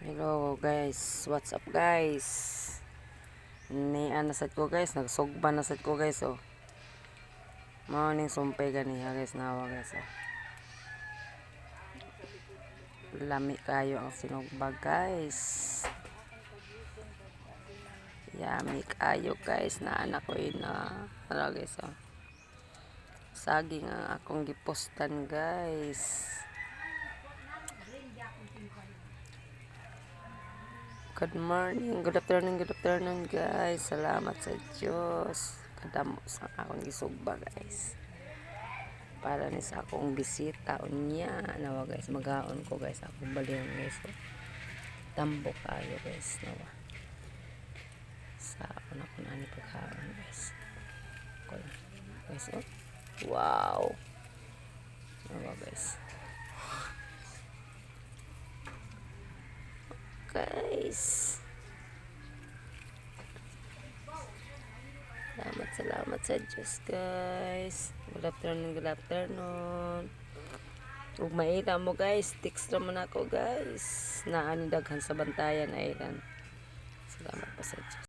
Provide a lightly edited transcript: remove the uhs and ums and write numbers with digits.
Hello guys, what's up guys? Nian na sad ko guys, nagsugba na sad ko guys oh. Morning sumpay gani ha guys, nawa guys oh. Lami kayo ang sinugba guys. Yummy kayo guys, na anak ko ina. Ano guys oh. Saging ang akong gipostan guys. Good morning, good afternoon guys. Salamat sa Diyos. Kadamo sa akong gisugba guys. Para ni sa akong bisita unya. Nawa guys, magaon ko guys. Akong baliwan guys. So, tambok kayo guys. Nawa. Sa ako na kung ano pagkaon guys. Ako na. Guys oh. Wow. Nawa guys. Guys, salamat sa Diyos guys. Good afternoon. Ug maila mo guys, text naman ako guys. Naani daghan sa Bantayan Island. Salamat pa sa Diyos.